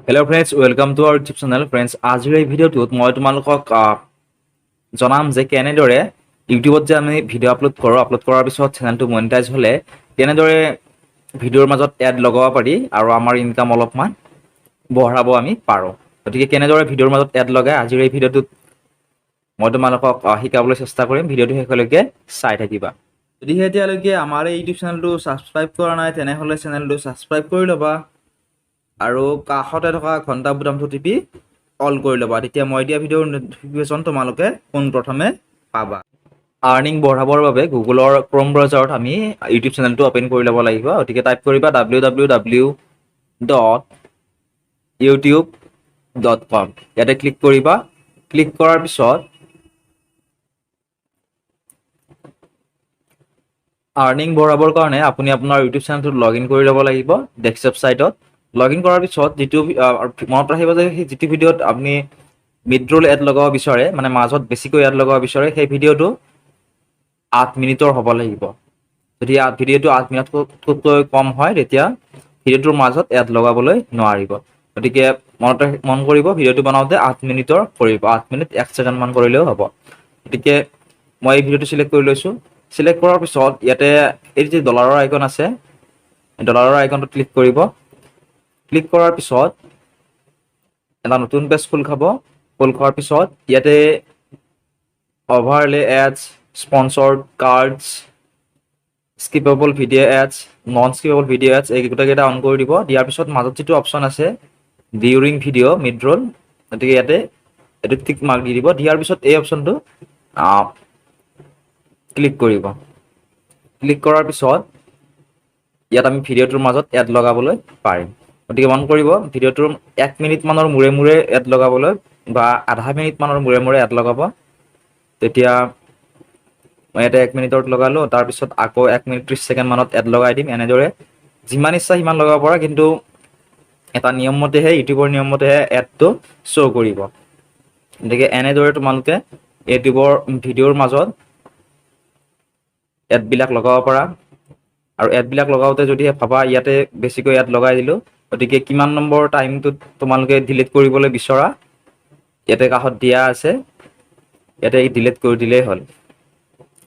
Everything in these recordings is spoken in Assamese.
Hello friends, welcome to our YouTube channel. Friends, আজিৰ এই ভিডিঅ'টোত মই তোমালোকক জনাম যে কেনেদৰে ইউটিউবত যে আমি ভিডিঅ' আপলোড কৰাৰ পিছত চেনেলটো মনিটাইজ হ'লে কেনেদৰে ভিডিঅ'ৰ মাজত এড লগাব পাৰি আৰু আমাৰ ইনকাম অলপমান বঢ়াব আমি পাৰোঁ। গতিকে কেনেদৰে ভিডিঅ'ৰ মাজত এড লগাই আজিৰ এই ভিডিঅ'টোত মই তোমালোকক শিকাবলৈ চেষ্টা কৰিম। ভিডিঅ'টো শেষলৈকে চাই থাকিবা। যদিহে এতিয়ালৈকে আমাৰ এই ইউটিউব চেনেলটো ছাবস্ক্ৰাইব কৰা নাই তেনেহ'লে চেনেলটো ছাবস্ক্ৰাইব কৰি ল'বা আৰু কাষতে থকা ঘণ্টা বুটামটো টিপি অল কৰি ল'বা। তেতিয়া মই দিয়া ভিডিঅ'ৰ নটিফিকেশ্যন তোমালোকে পোনপ্ৰথমে পাবা। আৰ্নিং বঢ়াবৰ বাবে গুগলৰ ক্ৰম ব্ৰাউজাৰত আমি ইউটিউব চেনেলটো অ'পেন কৰি ল'ব লাগিব। গতিকে টাইপ কৰিবা www.youtube.com। ইয়াতে ক্লিক কৰিবা। ক্লিক কৰাৰ পিছত আৰ্নিং বঢ়াবৰ কাৰণে আপুনি আপোনাৰ ইউটিউব চেনেলটোত লগ ইন কৰি ল'ব লাগিব ডেস্কটপ ছাইটত। লগ ইন কৰাৰ পিছত যিটো মনত ৰাখিব যে সেই যিটো ভিডিঅ'ত আপুনি মিড-ৰোল এড লগাব বিচাৰে, মানে মাজত বেছিকৈ এড লগাব বিচাৰে, সেই ভিডিঅ'টো 8 মিনিটৰ হ'ব লাগিব। যদি ভিডিঅ'টো 8 মিনিটতকৈ কম হয় তেতিয়া ভিডিঅ'টোৰ মাজত এড লগাবলৈ নোৱাৰিব। গতিকে মন কৰিব ভিডিঅ'টো বনাওঁতে 8 মিনিটৰ কৰিব, 8 মিনিট 1 ছেকেণ্ডমান কৰিলেও হ'ব। গতিকে মই এই ভিডিঅ'টো চিলেক্ট কৰি লৈছোঁ। চিলেক্ট কৰাৰ পিছত ইয়াতে এই যে ডলাৰৰ আইকন আছে, ডলাৰৰ আইকনটো ক্লিক কৰিব। ক্লিক কৰাৰ পিছত এটা নতুন পেজ খোল খাব। খোল খোৱাৰ পিছত ইয়াতে overlay ads, sponsored cards, skippable video' ads, non skippable video' ads এই গোটেইকেইটা অন কৰি দিব। দিয়াৰ পিছত মাজত যিটো অপশ্যন আছে ডিউৰিং ভিডিঅ' মিড ৰোল, গতিকে ইয়াতে এইটো টিক মাৰ্ক দি দিব। দিয়াৰ পিছত এই অপশ্যনটো ক্লিক কৰিব। ক্লিক কৰাৰ পিছত ইয়াত আমি ভিডিঅ'টোৰ মাজত এড লগাবলৈ পাৰিম। গতিকে মন কৰিব ভিডিঅ'টোৰ 1 মিনিটমানৰ মূৰে মূৰে এড লগাবলৈ বা আধা মিনিটমানৰ মূৰে মূৰে এড লগাব। তেতিয়া মই ইয়াতে 1 মিনিটত লগালোঁ, তাৰপিছত আকৌ 1 মিনিট 30 ছেকেণ্ডমানত এড লগাই দিম। এনেদৰে যিমান ইচ্ছা সিমান লগাব পাৰা, কিন্তু এটা নিয়ম মতেহে, ইউটিউবৰ নিয়ম মতেহে এডটো শ্ব' কৰিব। গতিকে এনেদৰে তোমালোকে ইউটিউবৰ ভিডিঅ'ৰ মাজত এডবিলাক লগাব পাৰা। আৰু এডবিলাক লগাওঁতে যদি ভাবা ইয়াতে বেছিকৈ এড লগাই দিলোঁ, গতিকে কিমান নম্বৰ টাইমটোত তোমালোকে ডিলিট কৰিবলৈ বিচৰা ইয়াতে কাষত দিয়া আছে, ইয়াতে ডিলিট কৰি দিলেই হ'ল।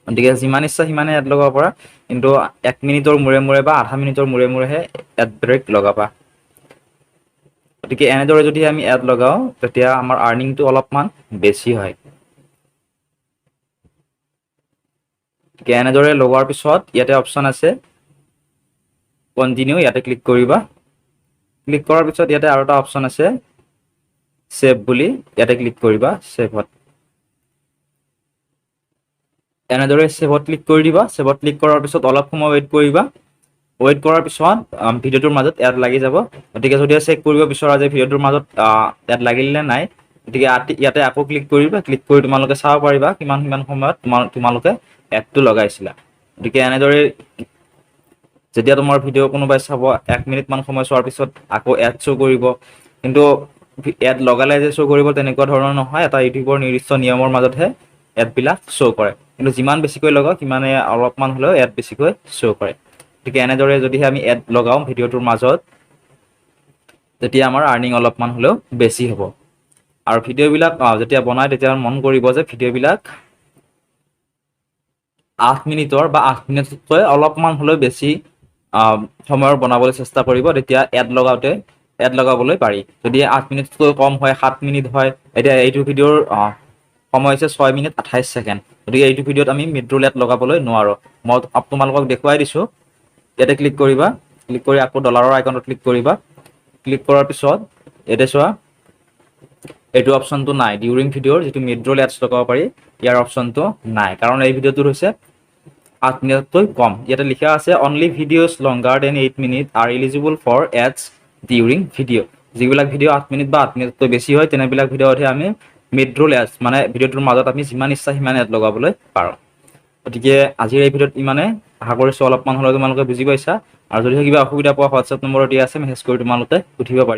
গতিকে যিমান ইচ্ছা সিমানে এড লগাব পাৰা, কিন্তু 1 মিনিটৰ মূৰে মূৰে বা আধা মিনিটৰ মূৰে মূৰেহে এড ব্ৰেক লগাবা। গতিকে এনেদৰে যদি আমি এড লগাওঁ তেতিয়া আমাৰ আৰ্নিংটো অলপমান বেছি হয়। গতিকে এনেদৰে লগোৱাৰ পিছত ইয়াতে অপশ্যন আছে কণ্টিনিউ, ইয়াতে ক্লিক কৰিবা। ক্লিক কৰাৰ পিছত ইয়াতে আৰু এটা অপশ্যন আছে ছেভ বুলি, ইয়াতে ক্লিক কৰিবা ছেভত। এনেদৰে ছেভত ক্লিক কৰি দিবা। ছেভত ক্লিক কৰাৰ পিছত অলপ সময় ৱেইট কৰিবা। ৱেইট কৰাৰ পিছত ভিডিঅ'টোৰ মাজত এড লাগি যাব। গতিকে যদি চেক কৰিব বিচৰা যে ভিডিঅ'টোৰ মাজত এড লাগিল নে নাই, গতিকে ইয়াতে আকৌ ক্লিক কৰিবা। ক্লিক কৰি তোমালোকে চাব পাৰিবা কিমান সময়ত তোমালোকে এডটো লগাইছিলা। গতিকে এনেদৰে যেতিয়া তোমাৰ ভিডিঅ' কোনোবাই চাব 1 মিনিটমান সময় চোৱাৰ পিছত আকৌ এড শ্ব' কৰিব, কিন্তু এড লগালে যে শ্ব' কৰিব তেনেকুৱা ধৰণৰ নহয়। এটা ইউটিউবৰ নিৰ্দিষ্ট নিয়মৰ মাজতহে এডবিলাক শ্ব' কৰে, কিন্তু যিমান বেছিকৈ লগাওঁ সিমানে অলপমান হ'লেও এড বেছিকৈ শ্ব' কৰে। গতিকে এনেদৰে যদিহে আমি এড লগাওঁ ভিডিঅ'টোৰ মাজত তেতিয়া আমাৰ আৰ্নিং অলপমান হ'লেও বেছি হ'ব। আৰু ভিডিঅ'বিলাক যেতিয়া বনাই তেতিয়া মন কৰিব যে ভিডিঅ'বিলাক 8 মিনিটৰ বা 8 মিনিটতকৈ অলপমান হ'লেও বেছি সময়ৰ বনাবলৈ চেষ্টা কৰিব, তেতিয়া এড লগাবলৈ পাৰি। যদি 8 মিনিটতকৈ কম হয়, 7 মিনিট হয়, এতিয়া এইটো ভিডিঅ'ৰ সময় হৈছে 6 মিনিট 28 ছেকেণ্ড, গতিকে এইটো ভিডিঅ'ত আমি মিড-ৰোল এড লগাবলৈ নোৱাৰোঁ। মই তোমালোকক দেখুৱাই দিছোঁ। ইয়াতে ক্লিক কৰিবা। ক্লিক কৰি আকৌ ডলাৰৰ আইকনত ক্লিক কৰিবা। ক্লিক কৰাৰ পিছত ইয়াতে চোৱা এইটো অপশ্যনটো নাই, ডিউৰিং ভিডিঅ'ৰ যিটো মিড-ৰোল এডছ লগাব পাৰি ইয়াৰ অপশ্যনটো নাই, কাৰণ এই ভিডিঅ'টোত হৈছে 8 মিনিটতকৈ কম। ইয়াতে লিখা আছে only videos longer than 8 minute are eligible for ads during video'. যিবিলাক ভিডিঅ' 8 মিনিট বা 8 মিনিটতকৈ বেছি হয় তেনেবিলাক ভিডিঅ'তহে আমি মিড-ৰোল এডছ, মানে ভিডিঅ'টোৰ মাজত আমি যিমান ইচ্ছা সিমান এড লগাবলৈ পাৰোঁ। গতিকে আজিৰ এই ভিডিঅ'ত ইমানে। আশা কৰিছোঁ অলপমান হ'লেও তোমালোকে বুজি পাইছা। আৰু যদি কিবা অসুবিধা পোৱা হোৱাটছএপ নম্বৰ দিয়া আছে, মেছেজ কৰি তোমালোকে সুধিব পাৰিবা।